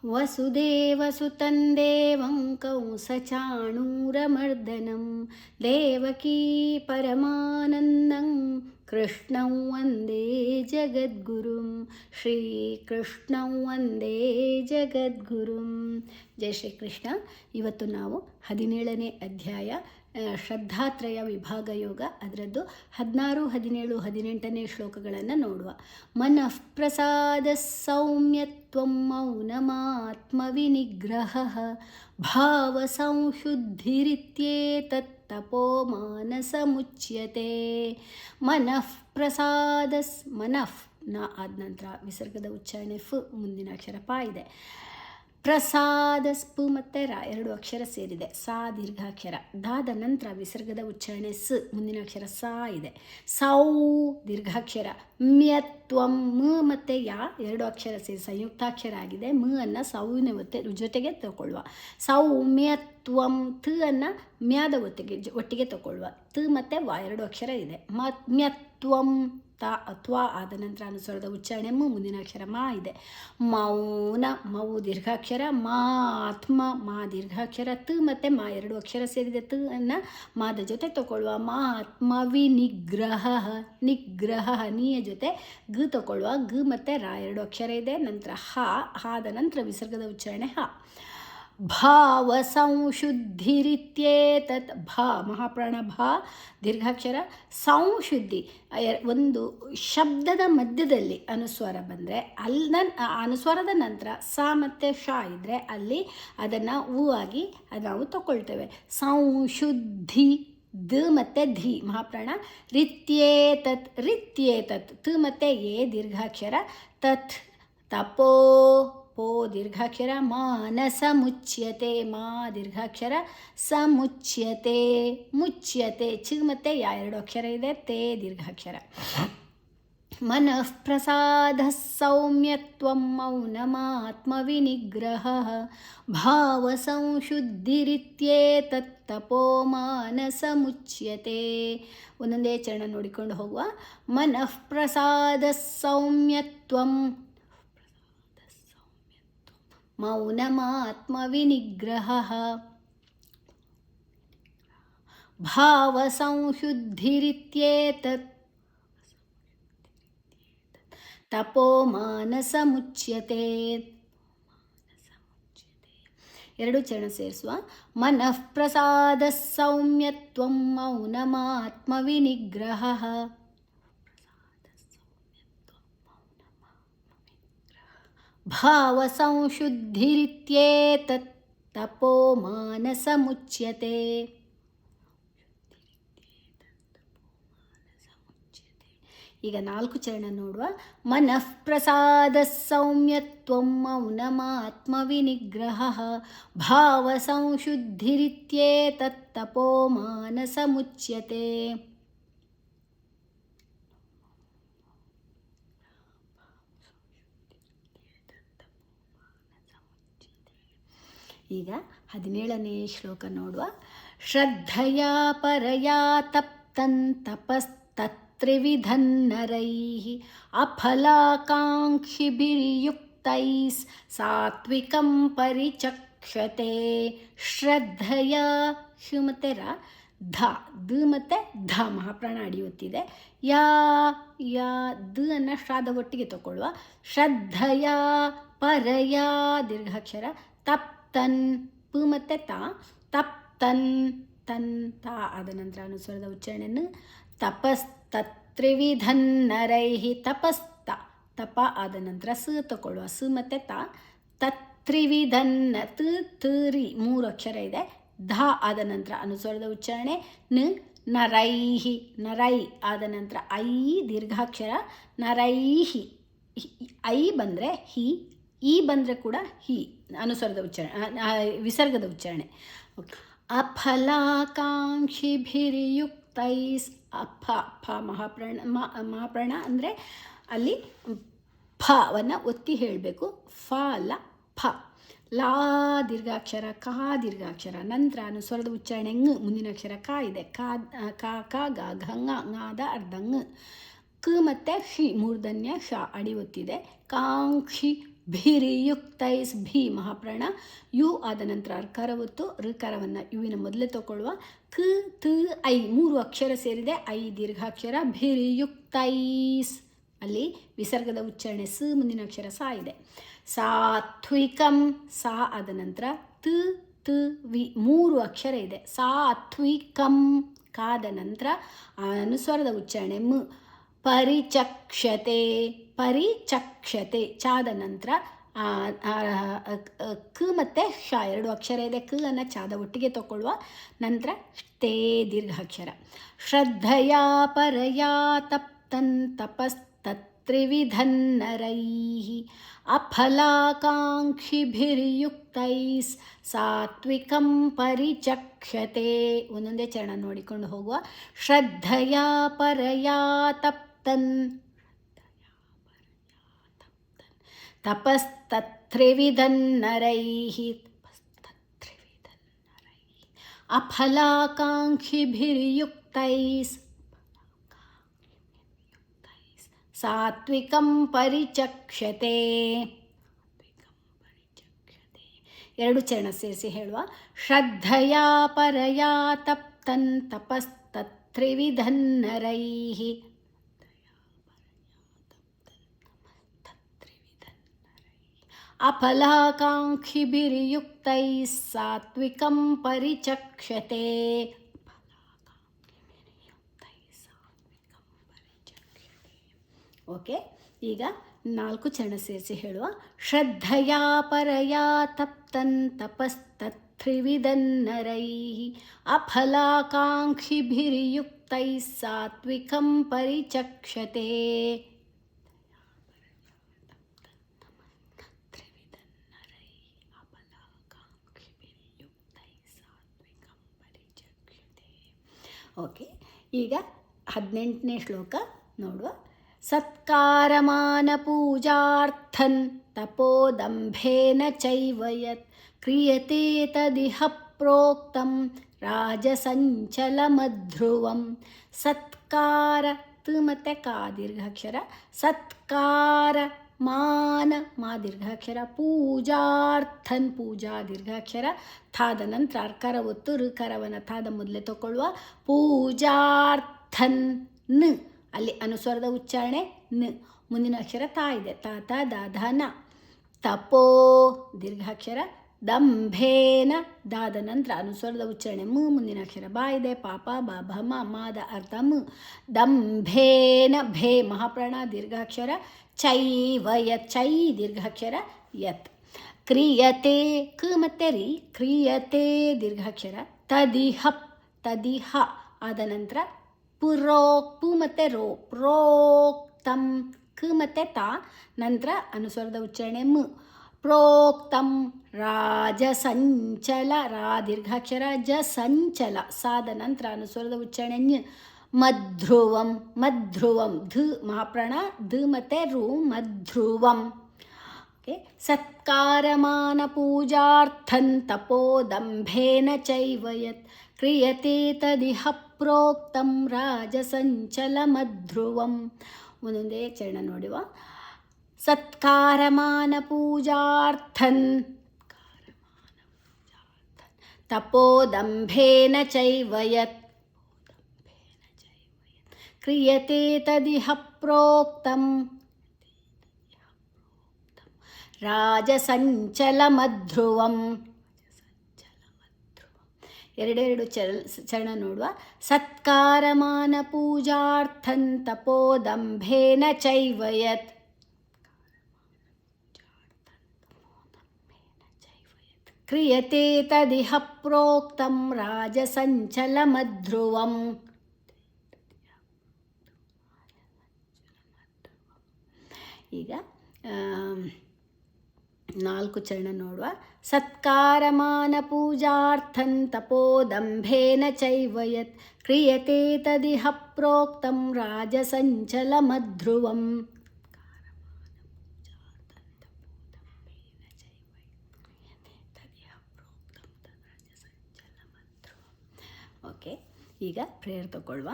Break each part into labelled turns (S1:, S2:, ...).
S1: ವಸುದೇವಸುತಂ ದೇವಂ ಕಂಸಚಾಣೂರಮರ್ದನಂ ದೇವಕೀ ಪರಮಾನಂದಂ ಕೃಷ್ಣಂ ವಂದೇ ಜಗದ್ಗುರುಂ ಶ್ರೀಕೃಷ್ಣಂ ವಂದೇ ಜಗದ್ಗುರುಂ. ಜೈ ಶ್ರೀಕೃಷ್ಣ. ಇವತ್ತು ನಾವು 17ನೇ ಅಧ್ಯಾಯ ಶ್ರದ್ಧಾತ್ರಯ ವಿಭಾಗ ಯೋಗ, ಅದರದ್ದು 16, 17, 18ನೇ ಶ್ಲೋಕಗಳನ್ನು ನೋಡುವ. ಮನಃ ಪ್ರಸಾದ ಸೌಮ್ಯತ್ವಂ ಮೌನಮಾತ್ಮವಿನಿಗ್ರಹ ಭಾವ ಸಂಶುದ್ಧಿರಿತ್ಯೇತತ್ ತಪೋ ಮಾನಸ ಮುಚ್ಯತೆ. ಮನಃ ಪ್ರಸಾದ, ಮನಃ ನ ಆದ ನಂತರ ವಿಸರ್ಗದ ಉಚ್ಚಾರಣೆ ಫ್, ಮುಂದಿನ ಅಕ್ಷರ ಪ ಇದೆ. ಪ್ರಸಾದ ಸ್ಪು ಮತ್ತು ರ 2 ಅಕ್ಷರ ಸೇರಿದೆ. ಸಾ ದೀರ್ಘಾಕ್ಷರ. ದಾದ ನಂತರ ವಿಸರ್ಗದ ಉಚ್ಚಾರಣೆ ಸ್, ಮುಂದಿನ ಅಕ್ಷರ ಸಾ ಇದೆ. ಸೌ ದೀರ್ಘಾಕ್ಷರ. ಮ್ಯತ್ವಂ ಮ ಮತ್ತು ಯಾ 2 ಅಕ್ಷರ ಸೇರಿ ಸಂಯುಕ್ತಾಕ್ಷರ ಆಗಿದೆ. ಮ ಅನ್ನು ಸೌವಿನ ಜೊತೆಗೆ ತಗೊಳ್ಳುವ. ಸೌಮ್ಯತ್ವಂ ತ್ ಅನ್ನು ಮ್ಯಾದ ಒಟ್ಟಿಗೆ ತಗೊಳ್ಳುವ. ತ್ ಮತ್ತು ವ 2 ಅಕ್ಷರ ಇದೆ. ಮ್ಯತ್ವಂ ತ ತ್ವ ಆದ ನಂತರ ಅನುಸ್ವರದ ಉಚ್ಚಾರಣೆ ಮು, ಮುಂದಿನ ಅಕ್ಷರ ಮಾ ಇದೆ. ಮೌನ ಮೌ ದೀರ್ಘಾಕ್ಷರ. ಮಾತ್ಮ ಮಾ ದೀರ್ಘಾಕ್ಷರ. ತ್ ಮತ್ತು ಮಾ 2 ಅಕ್ಷರ ಸೇರಿದೆ. ತ್ ಅನ್ನು ಮಾದ ಜೊತೆ ತಗೊಳ್ಳುವ. ಮಾತ್ಮವಿ ನಿಗ್ರಹ. ನಿಗ್ರಹ ನೀಯ ಜೊತೆ ಗ್ ತಗೊಳ್ಳುವ. ಗ್ ಮತ್ತು ರ 2 ಅಕ್ಷರ ಇದೆ. ನಂತರ ಹಾದ ನಂತರ ವಿಸರ್ಗದ ಉಚ್ಚಾರಣೆ ಹ. ಭಾವ ಸಂಶುದ್ಧಿರಿತ್ಯೇತತ್ ಭಾ ಮಹಾಪ್ರಾಣ ಭಾ ದೀರ್ಘಾಕ್ಷರ. ಸಂಶುದ್ಧಿ ಒಂದು ಶಬ್ದದ ಮಧ್ಯದಲ್ಲಿ ಅನುಸ್ವಾರ ಬಂದರೆ ಅನುಸ್ವಾರದ ನಂತರ ಸ ಮತ್ತು ಶ ಇದ್ದರೆ ಅಲ್ಲಿ ಅದನ್ನು ಉ ಆಗಿ ನಾವು ತಗೊಳ್ತೇವೆ. ಸಂಶುದ್ಧಿ ದ ಮತ್ತು ಧಿ ಮಹಾಪ್ರಾಣ. ರಿತ್ಯೇತತ್ ರಿತ್ಯೇತತ್ ತ್ ಮತ್ತು ಎ ದೀರ್ಘಾಕ್ಷರ. ತತ್ ತಪೋ ಪೋ ದೀರ್ಘಾಕ್ಷರ. ಮಾನಸ ಮುಚ್ಯತೆ ಮಾ ದೀರ್ಘಾಕ್ಷರ. ಸಮುಚ್ಯತೆ ಮುಚ್ಯತೆ ಚ ಮತ್ತು ಯಾ 2 ಅಕ್ಷರ ಇದೆ. ತೇ ದೀರ್ಘಾಕ್ಷರ. ಮನಃ ಪ್ರಸಾದ ಸೌಮ್ಯತ್ವಂ ಮೌನಮಾತ್ಮವಿನಿಗ್ರಹ ಭಾವ ಸಂಶುದ್ಧಿರಿತ್ಯೇತತ್ ತಪೋ ಮಾನಸ ಮುಚ್ಯತೆ. ಒಂದೊಂದೇ ಚರಣ ನೋಡಿಕೊಂಡು ಹೋಗುವ. ಮನಃ ಪ್ರಸಾದ ಸೌಮ್ಯತ್ವಂ ಮೌನಮಾತ್ಮವಿನಿಗ್ರಹ ಭಾವ ಸಂಶುದ್ಧಿರಿತ್ಯೇತತ್ ತಪೋ ಮಾನಸ ಮುಚ್ಯತೆ. 2 ಚರಣ ಸೇರಿಸುವ. ಮನಃ ಪ್ರಸಾದ ಸೌಮ್ಯತ್ವಂ ಮೌನಮಾತ್ಮವಿನಿಗ್ರಹ ಭಾವ ಸಂಶುದ್ಧಿರಿತ್ಯೇತತ್ ತಪೋ ಮಾನಸ ಮುಚ್ಯತೆ. ಈಗ 4 ಚರಣ ನೋಡುವ. ಮನಃ ಪ್ರಸಾದ ಸೌಮ್ಯತ್ವಂ ಮೌನಮಾತ್ಮವಿನಿಗ್ರಹ ಭಾವ ಸಂಶುದ್ಧಿರಿತ್ಯೇತತ್ ತಪೋ ಮಾನಸ ಮುಚ್ಯತೆ. ಈಗ 17ನೇ ಶ್ಲೋಕ ನೋಡುವ. ಶ್ರದ್ಧೆಯ ಪರಯಾ ತಪ್ತಂ ತಪಸ್ತತ್ತ್ರಿವಿಧನ್ನರೈಃ ಅಫಲಾಕಾಂಕ್ಷಿಭಿರ್ಯುಕ್ತೈಃ ಸಾತ್ವಿಕಂ ಪರಿಚಕ್ಷತೆ. ಶ್ರದ್ಧೆಯ ಶು ಮತ್ತು ರ. ಧ ದ ಮತ್ತು ಧ ಮಹಾಪ್ರಾಣ ಅಡಿಯುತ್ತಿದೆ. ಯಾ ಯಾ ದ ಅನ್ನು ಶ್ರಾದ ಒಟ್ಟಿಗೆ ತಗೊಳ್ಳುವ. ಶ್ರದ್ಧೆಯ ಪರಯ ದೀರ್ಘಾಕ್ಷರ. ತಪ್ತನ್ ಪ ಮತ್ತು ತ. ತಪ್ತನ್ ತನ್ ತ ಆದ ನಂತರ ಅನುಸ್ವರದ ಉಚ್ಚಾರಣೆಯನ್ನು ತಪಸ್ತತ್ತ್ರಿವಿಧನ್ನರೈಃ ತಪಸ್ತ ತಪ ಆದ ನಂತರ ಸ ತಗೊಳ್ಳುವ. ಸ ಮತ್ತು ತ. ತತ್ತ್ರಿವಿಧನ್ನ ತ ರಿ 3 ಅಕ್ಷರ ಇದೆ. ಧ ಆದ ನಂತರ ಅನುಸ್ವರದ ಉಚ್ಚಾರಣೆ ನ. ನರೈಹಿ ನರೈ ಆದ ನಂತರ ಐ ದೀರ್ಘಾಕ್ಷರ. ನರೈಹಿ ಐ ಬಂದರೆ ಹಿ, ಈ ಬಂದರೆ ಕೂಡ ಹಿ ಅನುಸ್ವರದ ಉಚ್ಚಾರಣೆ ವಿಸರ್ಗದ ಉಚ್ಚಾರಣೆ. ಓಕೆ. ಅಫಲಾಕಾಂಕ್ಷಿಭಿರ್ಯುಕ್ತೈಸ್ ಅಫ ಫ ಮಹಾಪ್ರಾಣ ಅಂದರೆ ಅಲ್ಲಿ ಫವನ್ನು ಒತ್ತಿ ಹೇಳಬೇಕು. ಫ ಅಲ್ಲ ಫ. ಲಾ ದೀರ್ಘಾಕ್ಷರ. ಕಾ ದೀರ್ಘಾಕ್ಷರ. ನಂತರ ಅನುಸ್ವರದ ಉಚ್ಚಾರಣೆ ಂಗ್, ಮುಂದಿನ ಅಕ್ಷರ ಕಾ ಇದೆ. ಕ ಗ ಘ ಂಗಾದ ಅರ್ಧ ಂಗ್. ಕ ಮತ್ತು ಶಿ ಮೂರ್ಧನ್ಯ ಶ ಅಡಿ ಒತ್ತಿದೆ. ಕಾಂಕ್ಷಿ ಭಿರಿಯುಕ್ತೈಸ್ ಭಿ ಮಹಾಪ್ರಾಣ ಯು ಆದ ನಂತರ ಅರ್ಕಾರ ಒತ್ತು ಋಕಾರವನ್ನು ಯುವಿನ ಮೊದಲೇ ತಗೊಳ್ಳುವ ಕ ತ ಐ 3 ಅಕ್ಷರ ಸೇರಿದೆ ಐ ದೀರ್ಘಾಕ್ಷರ ಭಿರಿಯುಕ್ತೈಸ್ ಅಲ್ಲಿ ವಿಸರ್ಗದ ಉಚ್ಚಾರಣೆ ಸ ಮುಂದಿನ ಅಕ್ಷರ ಸಾ ಇದೆ. ಸಾತ್ವಿಕಂ ಸಾ ಆದ ನಂತರ ತ ತ ವಿ 3 ಅಕ್ಷರ ಇದೆ. ಸಾತ್ವಿಕಂ ಕಾದ ನಂತರ ಅನುಸ್ವರದ ಉಚ್ಚಾರಣೆ ಮ. ಪರಿಚಕ್ಷತೆ ಪರಿಚಕ್ಷತೆ ಚಾದ ನಂತರ ಕ ಮತ್ತು ಶ 2 ಅಕ್ಷರ ಇದೆ. ಕ ಅನ್ನು ಚಾದ ಒಟ್ಟಿಗೆ ತಗೊಳ್ಳುವ ನಂತರ ತೇ ದೀರ್ಘಾಕ್ಷರ. ಶ್ರದ್ಧೆಯ ಪರಯ ತಪ್ತನ್ ತಪಸ್ತತ್ರಿವಿಧನ್ನರೈಃ ಅಫಲಾಕಾಂಕ್ಷಿಭಿರ್ಯುಕ್ತೈಸ್ ಸಾತ್ವಿಕಂ ಪರಿಚಕ್ಷತೆ. ಒಂದೊಂದೇ ಚರಣ ನೋಡಿಕೊಂಡು ಹೋಗುವ. ಶ್ರದ್ಧೆಯ ಪರಯ ತಪ್ತನ್ ತಪಸ್ತತ್ರಿವಿಧನ್ನರೈಃ ಅಫಲಾಕಾಂಕ್ಷಿಭಿರ್ಯುಕ್ತೈಸ್ ಸಾತ್ವಿಕಂ ಪರಿಚಕ್ಷತೆ. 2 ಚರಣ ಸೇರಿಸಿ ಹೇಳುವ. ಶ್ರದ್ಧೆಯ ಪರಯ ತಪ್ತನ್ ತಪಸ್ತತ್ರಿವಿಧನ್ನರೈಃ ಅಫಲಾಕಾಂಕ್ಷಿಭಿರ್ಯುಕ್ತೈಸ್ ಸಾತ್ವಿಕಂ ಪರಿಚಕ್ಷತೆ. ಓಕೆ, ಈಗ 4 ಚರಣ ಸೇರಿಸಿ ಹೇಳುವ. ಶ್ರದ್ಧೆಯ ಪರಯ ತಪ್ತನ್ ತಪಸ್ತತ್ರಿವಿಧನ್ನರೈಃ ಅಫಲಾಕಾಂಕ್ಷಿಭಿರ್ಯುಕ್ತೈಸ್ ಸಾತ್ವಿಕಂ ಪರಿಚಕ್ಷತೆ. ಓಕೆ, ಈಗ 18ನೇ ಶ್ಲೋಕ ನೋಡುವ. ಸತ್ಕಾರಮಾನ ಪೂಜಾರ್ಥನ್ ತಪೋದಂಭೇನ ಚೈವ ಯತ್ ಕ್ರಿಯತೆ ತದಿಹ ಪ್ರೋಕ್ತಂ ರಾಜಸಂಚಲಮಧ್ರುವಂ. ಸತ್ಕಾರ ತ ಮತ್ತು ಕಾ ದೀರ್ಘಾಕ್ಷರ. ಸತ್ಕಾರ ಮಾನ ಮಾ ದೀರ್ಘಾಕ್ಷರ. ಪೂಜಾರ್ಥನ್ ಪೂಜಾ ದೀರ್ಘಾಕ್ಷರ. ಥಾದ ನಂತರ ಅರ್ಕಾರ ಒತ್ತು ಋಕಾರವನ್ನು ಥಾದ ಮೊದಲೇ ತಗೊಳ್ಳುವ. ಪೂಜಾರ್ಥನ್ ನ ಅಲ್ಲಿ ಅನುಸ್ವರದ ಉಚ್ಚಾರಣೆ ನ. ಮುಂದಿನ ಅಕ್ಷರ ತಾ ಇದೆ. ತಾ ತ ದ ಧ ನ. ತಪೋ ದೀರ್ಘಾಕ್ಷರ. ದಂಭೇನ ದಾದ ನಂತರ ಅನುಸ್ವರದ ಉಚ್ಚಾರಣೆ ಮು. ಮುಂದಿನ ಅಕ್ಷರ ಬಾ ಇದೆ. ಪಾಪ ಬ ಭ ಮ ಮಾದ ಅರ್ಥ ಮು. ದಂಭೇನ ಭೇ ಮಹಾಪ್ರಾಣ ದೀರ್ಘಾಕ್ಷರ. ಚೈವ ಯತ್ ಚೈ ದೀರ್ಘಾಕ್ಷರ ಯತ್. ಕ್ರಿಯತೆ ಕ ಮತ್ತು ರಿ. ಕ್ರಿಯತೆ ದೀರ್ಘಾಕ್ಷರ. ತದಿಹ ತದಿಹ ಆದ ನಂತರ ಪು ಮತ್ತು ರೋ. ಪ್ರೋಕ್ತಂ ಕ ಮತ್ತು ತಾ ನಂತರ ಅನುಸ್ವರದ ಉಚ್ಚಾರಣೆ ಮು. ಪ್ರೋಕ್ತಂ ರಾಜಸಂಚಲ ರಾ ದೀರ್ಘಾಕ್ಷರ. ಜ ಸಂಚಲ ಸಾದ ನಂತರ ಅನುಸ್ವರದ ಉಚ್ಚಾರಣೆ ಞ. ಮಧ್ರುವಂ ಮಧ್ರುವಂ ಧ ಮಹಾಪ್ರಾಣ ಧ ಮತ್ತು ರು. ಮಧ್ರುವಂ. ಓಕೆ, ಸತ್ಕಾರಮಾನ ಪೂಜಾರ್ಥನ್ ತಪೋದಂಭೇನ ಚೈವ ಯತ್ ಕ್ರಿಯತೆ ತದಿಹ ಪ್ರೋಕ್ತಂ ರಾಜಸಂಚಲಮಧ್ರುವಂ. ಒಂದೊಂದೇ ಚರಣ ನೋಡುವ. ಸತ್ಕಾರಮಾನ ಪೂಜಾರ್ಥನ್ ತಪೋದಂಭೇನ ಚೈವ ಯತ್ ಕ್ರಿಯತೆ ತದಿಹ ಪ್ರೋಕ್ತಂ ರಾಜಸಂಚಲಮಧ್ರುವಂ. 2 ಚರಣ ನೋಡುವ. ಸತ್ಕಾರಮಾನ ಪೂಜಾರ್ಥನ್ ತಪೋದಂಭೇನ ಚೈವ ಯತ್ ಕ್ರಿಯತೆ ತದಿಹ ಪ್ರೋಕ್ತಂ ರಾಜಸಂಚಲಮಧ್ರುವಂ. ಈಗ 4 ಚರಣ ನೋಡುವ. ಸತ್ಕಾರಮಾನ ಪೂಜಾರ್ಥನ್ ತಪೋದಂಭೇನ ಚೈವ ಯತ್ ಕ್ರಿಯತೆ ತದಿಹ ಪ್ರೋಕ್ತಂ ರಾಜಸಂಚಲಮಧ್ರುವಂ. ಓಕೆ, ಈಗ ಪ್ರೇಯರ್ ತಗೊಳ್ಳುವ.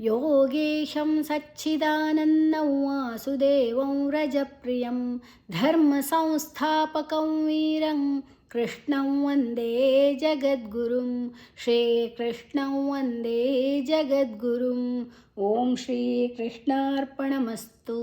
S1: योगेशं सच्चिदानन्दं वासुदेवं व्रजप्रियं धर्मसंस्थापकं वीरं कृष्णं वन्दे जगद्गुरुं श्रीकृष्णं वन्दे जगद्गुरुं ॐ श्रीकृष्णार्पणमस्तु।